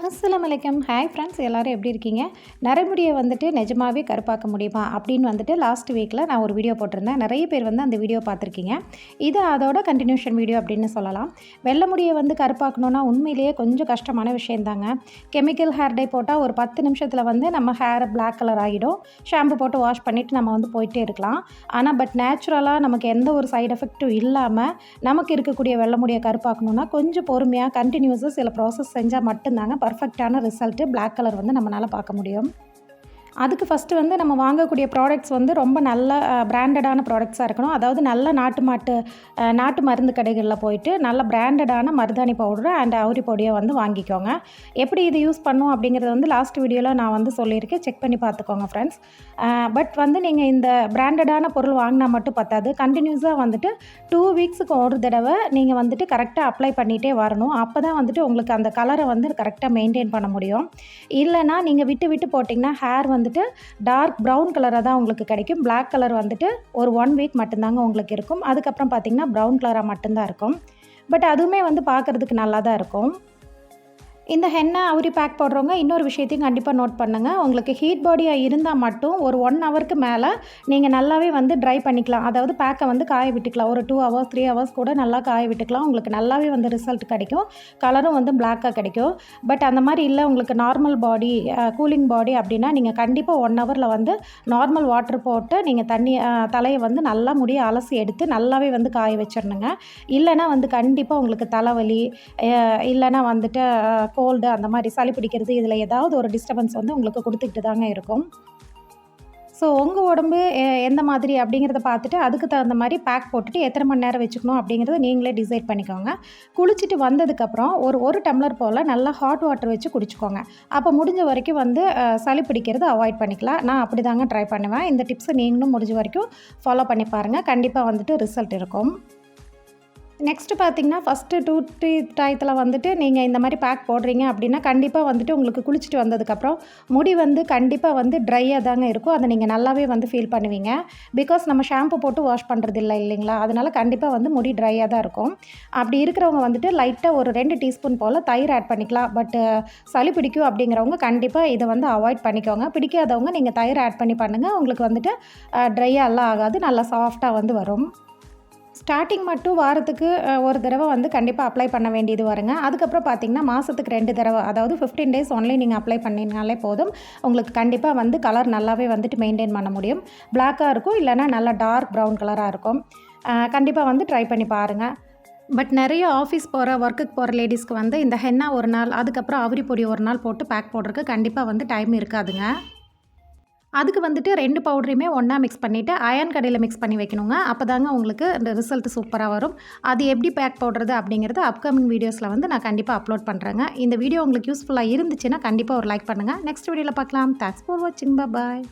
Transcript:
அஸ்ஸலாமு அலைக்கும். Hi friends, எல்லோரும் எப்படி இருக்கீங்க? நரைமுடியை வந்துட்டு நிஜமாவே கருப்பாக்க முடியுமா அப்படின்னு வந்துட்டு லாஸ்ட் வீக்கில் நான் ஒரு வீடியோ போட்டிருந்தேன். நிறைய பேர் வந்து அந்த வீடியோ பார்த்துருக்கீங்க. இது அதோட கண்டினியூஷன் வீடியோ அப்படின்னு சொல்லலாம். வெள்ளை முடியை வந்து கருப்பாக்கணுன்னா உண்மையிலேயே கொஞ்சம் கஷ்டமான விஷயந்தாங்க. கெமிக்கல் ஹேர் டை போட்டால் ஒரு 10 நிமிஷத்தில் வந்து நம்ம ஹேர் பிளாக் கலர் ஆகிடும். ஷாம்பு போட்டு வாஷ் பண்ணிவிட்டு நம்ம வந்து போயிட்டே இருக்கலாம். ஆனால் நேச்சுரலாக நமக்கு எந்த ஒரு சைடு எஃபெக்ட்டும் இல்லாமல் நமக்கு இருக்கக்கூடிய வெள்ளை முடியை கருப்பாக்கணுன்னா கொஞ்சம் பொறுமையாக கண்டினியூஸாக சில ப்ராசஸ் செஞ்சால் மட்டும்தாங்க பர்ஃபெக்டான ரிசல்ட்டு பிளாக் கலர் வந்து நம்மளால் பார்க்க முடியும். அதுக்கு ஃபஸ்ட்டு வந்து நம்ம வாங்கக்கூடிய ப்ராடக்ட்ஸ் வந்து ரொம்ப நல்ல பிராண்டடான ப்ராடக்ட்ஸாக இருக்கணும். அதாவது நல்ல நாட்டு மருந்து கடைகளில் போயிட்டு நல்ல பிராண்டடான மருதாணி பவுடரு அண்ட் அவுரி பொடியை வந்து வாங்கிக்கோங்க. எப்படி இது யூஸ் பண்ணும் அப்படிங்கிறத வந்து லாஸ்ட் வீடியோவில் நான் வந்து சொல்லியிருக்கேன். செக் பண்ணி பார்த்துக்கோங்க ஃப்ரெண்ட்ஸ். பட் வந்து நீங்கள் இந்த பிராண்டடான பொருள் வாங்கினா மட்டும் பத்தாது. கண்டினியூஸாக வந்துட்டு 2 வீக்ஸுக்கு ஒரு தடவை நீங்கள் வந்துட்டு கரெக்டாக அப்ளை பண்ணிகிட்டே வரணும். அப்போ தான் வந்துட்டு உங்களுக்கு அந்த கலரை வந்து கரெக்டாக மெயின்டைன் பண்ண முடியும். இல்லைனா நீங்கள் விட்டு போட்டிங்கன்னா ஹேர் வந்துட்டு டார்க் ப்ரௌன் கலராக தான் உங்களுக்கு கிடைக்கும். பிளாக் கலர் வந்துட்டு ஒரு 1 வீக் மட்டும்தாங்க உங்களுக்கு இருக்கும். அதுக்கப்புறம் பார்த்திங்கன்னா ப்ரௌன் கலராக மட்டும்தான் இருக்கும். பட் அதுவுமே வந்து பார்க்குறதுக்கு நல்லா தான் இருக்கும். இந்த ஹென்னா அவுரி பேக் போடுறவங்க இன்னொரு விஷயத்தையும் கண்டிப்பாக நோட் பண்ணுங்கள். உங்களுக்கு ஹீட் பாடியாக இருந்தால் மட்டும் ஒரு 1 ஹவருக்கு மேலே நீங்கள் நல்லாவே வந்து ட்ரை பண்ணிக்கலாம். அதாவது பேக்கை வந்து காய விட்டுக்கலாம். ஒரு 2 ஹவர்ஸ் 3 ஹவர்ஸ் கூட நல்லா காய விட்டுக்கலாம். உங்களுக்கு நல்லாவே வந்து ரிசல்ட் கிடைக்கும். கலரும் வந்து பிளாக்காக கிடைக்கும். பட் அந்த மாதிரி இல்லை, உங்களுக்கு நார்மல் பாடி கூலிங் பாடி அப்படின்னா நீங்கள் கண்டிப்பாக 1 ஹவரில் வந்து நார்மல் வாட்டர் போட்டு நீங்கள் தலையை வந்து நல்லா முடிய அலசி எடுத்து நல்லாவே வந்து காய வச்சிடணுங்க. இல்லைனா வந்து கண்டிப்பாக உங்களுக்கு தலைவலி இல்லைனா வந்துட்டு கோல்டு அந்த மாதிரி சளி பிடிக்கிறது, இதில் ஏதாவது ஒரு டிஸ்டர்பன்ஸ் வந்து உங்களுக்கு கொடுத்துக்கிட்டு தாங்க இருக்கும். ஸோ உங்கள் உடம்பு எந்த மாதிரி அப்படிங்கிறத பார்த்துட்டு அதுக்கு தகுந்த மாதிரி பேக் போட்டுட்டு எத்தனை மணி நேரம் வச்சுக்கணும் அப்படிங்கிறத நீங்களே டிசைட் பண்ணிக்கோங்க. குளிச்சுட்டு வந்ததுக்கப்புறம் ஒரு டம்ளர் போல் நல்லா ஹாட் வாட்டர் வச்சு குடிச்சிக்கோங்க. அப்போ முடிஞ்ச வரைக்கும் வந்து சளி பிடிக்கிறது அவாய்ட் பண்ணிக்கலாம். நான் அப்படி தாங்க ட்ரை பண்ணுவேன். இந்த டிப்ஸை நீங்களும் முடிஞ்ச வரைக்கும் ஃபாலோ பண்ணி பாருங்கள். கண்டிப்பாக வந்துட்டு ரிசல்ட் இருக்கும். நெக்ஸ்ட்டு பார்த்திங்கன்னா ஃபஸ்ட்டு 2 டயத்தில் வந்துட்டு நீங்கள் இந்த மாதிரி பேக் போடுறீங்க அப்படின்னா கண்டிப்பாக வந்துட்டு உங்களுக்கு குளிச்சுட்டு வந்ததுக்கப்புறம் முடி வந்து கண்டிப்பாக வந்து ட்ரையாக தாங்க இருக்கும். அதை நீங்கள் நல்லாவே வந்து ஃபீல் பண்ணுவீங்க. பிகாஸ் நம்ம ஷாம்பு போட்டு வாஷ் பண்ணுறது இல்லைங்களா, அதனால் கண்டிப்பாக வந்து முடி ட்ரையாக தான் இருக்கும். அப்படி இருக்கிறவங்க வந்துட்டு லைட்டாக ஒரு 2 டீஸ்பூன் போல் தயிர் ஆட் பண்ணிக்கலாம். பட்டு சளி பிடிக்கும் அப்படிங்கிறவங்க கண்டிப்பாக இதை வந்து அவாய்ட் பண்ணிக்கோங்க. பிடிக்காதவங்க நீங்கள் தயிர் ஆட் பண்ணி பண்ணுங்கள். உங்களுக்கு வந்துட்டு ட்ரையாக எல்லாம் ஆகாது, நல்லா சாஃப்டாக வந்து வரும். ஸ்டார்டிங் மட்டும் வாரத்துக்கு ஒரு தடவை வந்து கண்டிப்பாக அப்ளை பண்ண வேண்டியது வருங்க. அதுக்கப்புறம் பார்த்திங்கன்னா மாதத்துக்கு 2 தடவை, அதாவது 15 டேஸ் ஒன்லி நீங்கள் அப்ளை பண்ணிங்கனாலே போதும். உங்களுக்கு கண்டிப்பாக வந்து கலர் நல்லாவே வந்துட்டு மெயின்டைன் பண்ண முடியும். பிளாக்காக இருக்கும், இல்லைனா நல்லா டார்க் ப்ரௌன் கலராக இருக்கும். கண்டிப்பாக வந்து ட்ரை பண்ணி பாருங்கள். பட் நிறைய ஆஃபீஸ் போகிற ஒர்க்குக்கு போகிற லேடிஸ்க்கு வந்து இந்த ஹென்னா ஒரு நாள், அதுக்கப்புறம் அவுரி பொடி ஒரு நாள் போட்டு பேக் போடுறதுக்கு கண்டிப்பாக வந்து டைம் இருக்காதுங்க. அதுக்கு வந்துட்டு 2 பவுடரையுமே ஒன்றா மிக்ஸ் பண்ணிவிட்டு அயன் கடையில் மிக்ஸ் பண்ணி வைக்கணுங்க. அப்போ தாங்க உங்களுக்கு இந்த ரிசல்ட் சூப்பராக வரும். அது எப்படி பேக் போடுறது அப்படிங்கிறது அப்கமிங் வீடியோஸில் வந்து நான் கண்டிப்பாக அப்லோட் பண்ணுறேங்க. இந்த வீடியோ உங்களுக்கு யூஸ்ஃபுல்லாக இருந்துச்சுன்னா கண்டிப்பாக ஒரு லைக் பண்ணுங்கள். நெக்ஸ்ட் வீடியோவில் பார்க்கலாம். தேங்க்ஸ் ஃபார் வாட்சிங். பாய்.